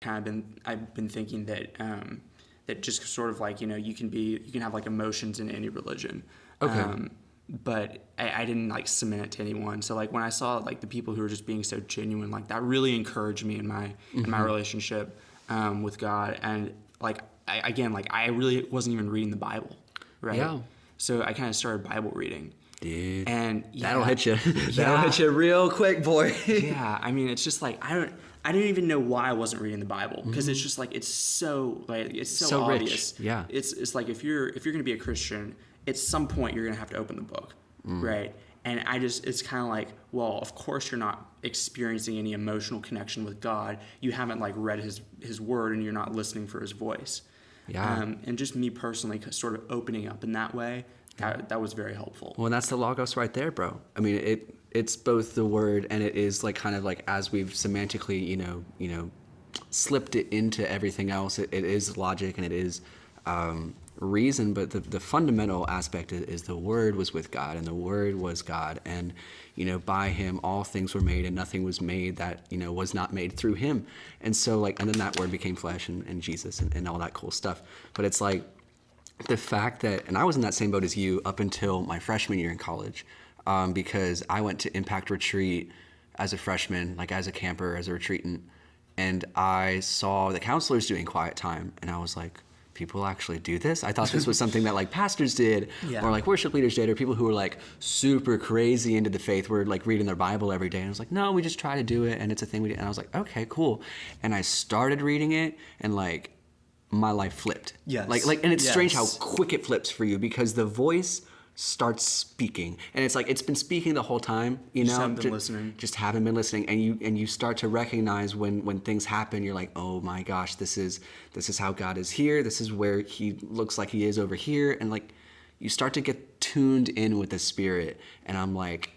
I've been thinking that that just sort of like, you can have like emotions in any religion. Okay. But I didn't like cement it to anyone. So like when I saw like the people who were just being so genuine, like that really encouraged me in my relationship with God. And like I really wasn't even reading the Bible, right? Yeah. So I kind of started Bible reading. Dude, And that'll hit you. That'll hit you real quick, boy. Yeah, I mean, it's just like I didn't even know why I wasn't reading the Bible, because it's just like it's so obvious. Rich. Yeah. It's like if you're going to be a Christian, at some point you're going to have to open the book, right? And it's kind of like, well, of course you're not experiencing any emotional connection with God. You haven't like read his word, and you're not listening for his voice. Yeah. And just me personally sort of opening up in that way, that was very helpful. Well, that's the Logos right there, bro. I mean, it's both the word, and it is like kind of like, as we've semantically, slipped it into everything else. It is logic and it is reason, but the fundamental aspect is the Word was with God, and the Word was God, and by Him all things were made, and nothing was made that was not made through Him. And so and then that Word became flesh and Jesus and all that cool stuff. But it's like the fact that, and I was in that same boat as you up until my freshman year in college, because I went to Impact Retreat as a freshman, like as a camper, as a retreatant, and I saw the counselors doing quiet time, and I was like, people actually do this? I thought this was something that like pastors did, or like worship leaders did, or people who were like super crazy into the faith were like reading their Bible every day. And I was like, no, we just try to do it, and it's a thing we do. And I was like, okay, cool. And I started reading it, and like my life flipped. Yes. And it's strange how quick it flips for you, because the voice starts speaking, and it's like it's been speaking the whole time, just haven't been listening. Just haven't been listening, and you start to recognize when things happen. You're like, oh my gosh, this is how God is here. This is where He looks like He is over here, and like you start to get tuned in with the Spirit. And I'm like,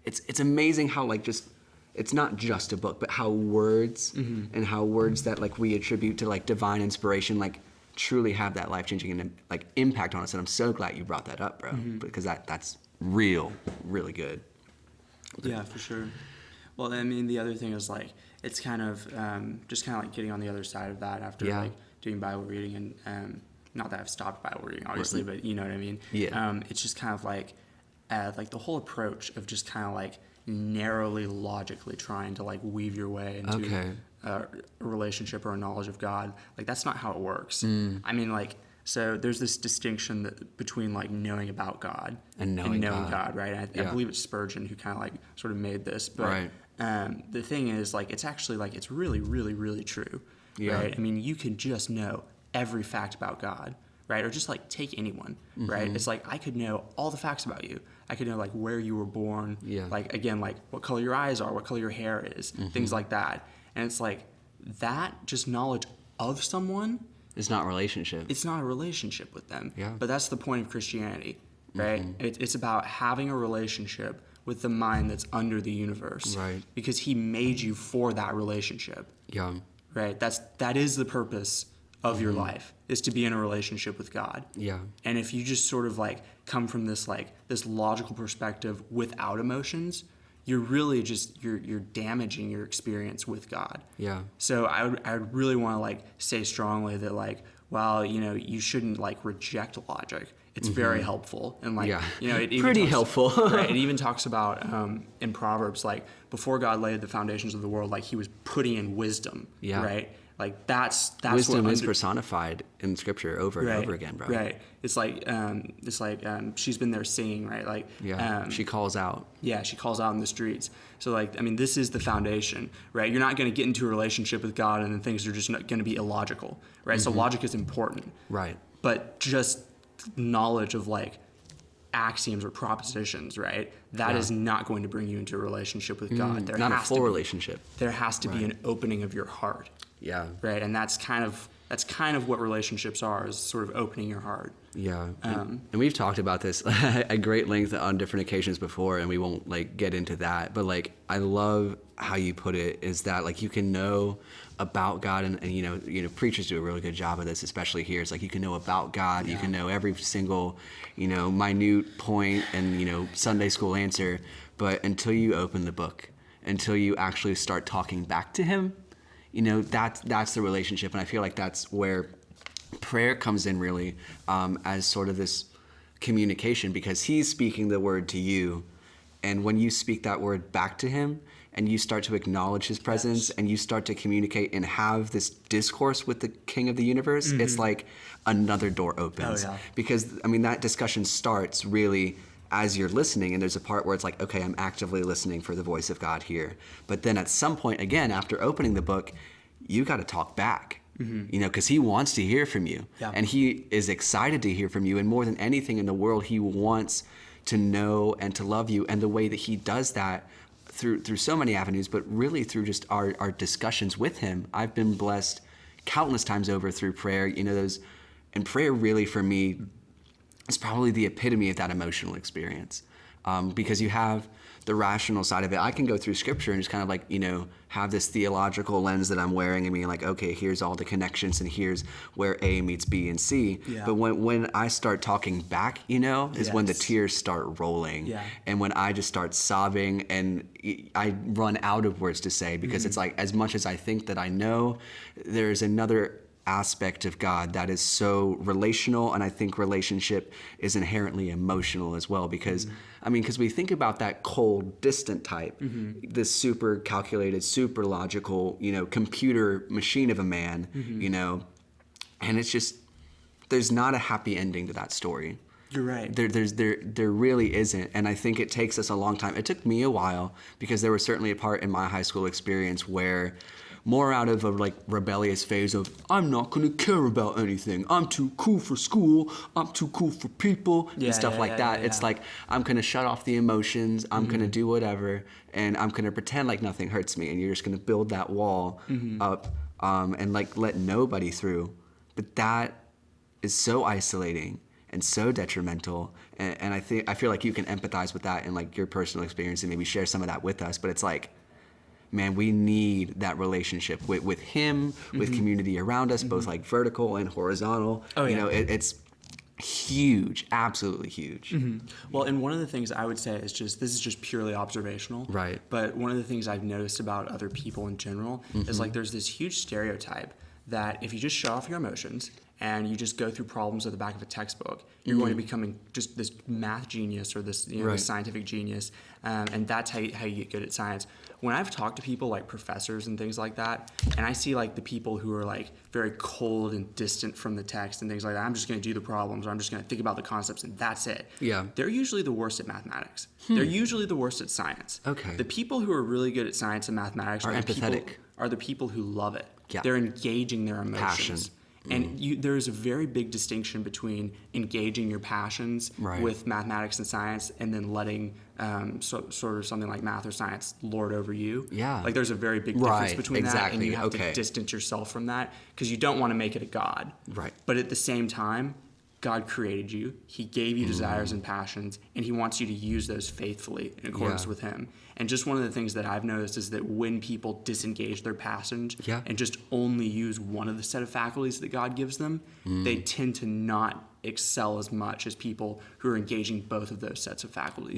it's amazing how like just, it's not just a book, but how words and how words that like we attribute to like divine inspiration like truly have that life-changing like impact on us. And I'm so glad you brought that up, bro, because that's really good. Yeah, for sure. Well, I mean, the other thing is like it's kind of just kind of like getting on the other side of that after like doing Bible reading, and not that I've stopped Bible reading obviously, but you know what I mean. Yeah. It's just kind of like the whole approach of just kind of like narrowly logically trying to like weave your way into a relationship or a knowledge of God. Like that's not how it works. I mean, like, so there's this distinction between like knowing about God and knowing God, right? I believe it's Spurgeon who kind of like sort of made this, but the thing is like it's actually like it's really, really, really true, right? I mean, you can just know every fact about God, right? Or just like take anyone, right? It's like I could know all the facts about you. I could know like where you were born, like again, like what color your eyes are, what color your hair is, things like that. And it's like that just knowledge of someone. It's not a relationship. It's not a relationship with them. Yeah. But that's the point of Christianity, right? It's about having a relationship with the mind that's under the universe. Right. Because He made you for that relationship. Yeah. Right? That is the purpose of your life, is to be in a relationship with God. Yeah. And if you just sort of like come from this logical perspective without emotions, you're really just you're damaging your experience with God. Yeah. So I would really want to like say strongly that like, while you shouldn't like reject logic. It's very helpful, and like it even pretty helpful. Right? It even talks about in Proverbs, like before God laid the foundations of the world, like He was putting in wisdom. Yeah. Right. Like that's wisdom is personified in Scripture over and over again, bro. Right. It's like she's been there singing, right? Like she calls out. Yeah, she calls out in the streets. So like, I mean, this is the foundation, right? You're not going to get into a relationship with God and then things are just not going to be illogical, right? So logic is important, right? But just knowledge of like axioms or propositions, right? That is not going to bring you into a relationship with God. Not a full relationship. There has to be an opening of your heart. Yeah. Right, and that's kind of what relationships are, is sort of opening your heart. Yeah. And we've talked about this at great length on different occasions before, and we won't like get into that. But like, I love how you put it, is that like you can know about God, and preachers do a really good job of this, especially here. It's like you can know about God, you can know every single minute point and Sunday school answer, but until you open the book, until you actually start talking back to Him, that's the relationship. And I feel like that's where prayer comes in really, as sort of this communication, because he's speaking the word to you. And when you speak that word back to him and you start to acknowledge his presence, and you start to communicate and have this discourse with the King of the universe, it's like another door opens. Because, I mean, that discussion starts really as you're listening, and there's a part where it's like, okay, I'm actively listening for the voice of God here. But then at some point, again, after opening the book, you got to talk back. Because he wants to hear from you, and he is excited to hear from you. And more than anything in the world, he wants to know and to love you. And the way that he does that through so many avenues, but really through just our discussions with him. I've been blessed countless times over through prayer. And prayer really for me is probably the epitome of that emotional experience, because you have the rational side of it. I can go through scripture and just kind of like, have this theological lens that I'm wearing and being like, okay, here's all the connections and here's where A meets B and C. But when I start talking back, is when the tears start rolling. And when I just start sobbing and I run out of words to say, because it's like, as much as I think that I know, there's another aspect of God that is so relational, and I think relationship is inherently emotional as well, because because we think about that cold, distant type, this super calculated, super logical, computer machine of a man, and it's just, there's not a happy ending to that story. You're right. There really isn't, and I think it takes us a long time. It took me a while, because there was certainly a part in my high school experience where, more out of a rebellious phase of, I'm not gonna care about anything. I'm too cool for school. I'm too cool for people and stuff like that. It's like, I'm gonna shut off the emotions. I'm gonna do whatever, and I'm gonna pretend like nothing hurts me. And you're just gonna build that wall up, and let nobody through. But that is so isolating and so detrimental. And I feel like you can empathize with that in your personal experience and maybe share some of that with us. But it's like, man, we need that relationship with him, with community around us, both vertical and horizontal. It's huge, absolutely huge. Well, and one of the things I would say is this is just purely observational. Right. But one of the things I've noticed about other people in general is there's this huge stereotype that if you just shut off your emotions and you just go through problems at the back of a textbook, you're going to become just this math genius or this this scientific genius, and that's how you get good at science. When I've talked to people like professors and things like that, and I see the people who are very cold and distant from the text and things like that, I'm just going to do the problems, or I'm just going to think about the concepts and that's it. They're usually the worst at mathematics. They're usually the worst at science. Okay. The people who are really good at science and mathematics are empathetic. Are the people who love it. They're engaging their emotions. Passion. And there's a very big distinction between engaging your passions with mathematics and science and then letting sort of something like math or science lord over you. There's a very big difference between that, and you have to distance yourself from that, because you don't want to make it a god. But at the same time, God created you. He gave you desires and passions, and he wants you to use those faithfully in accordance with him. And just one of the things that I've noticed is that when people disengage their passions and just only use one of the set of faculties that God gives them, they tend to not excel as much as people who are engaging both of those sets of faculties.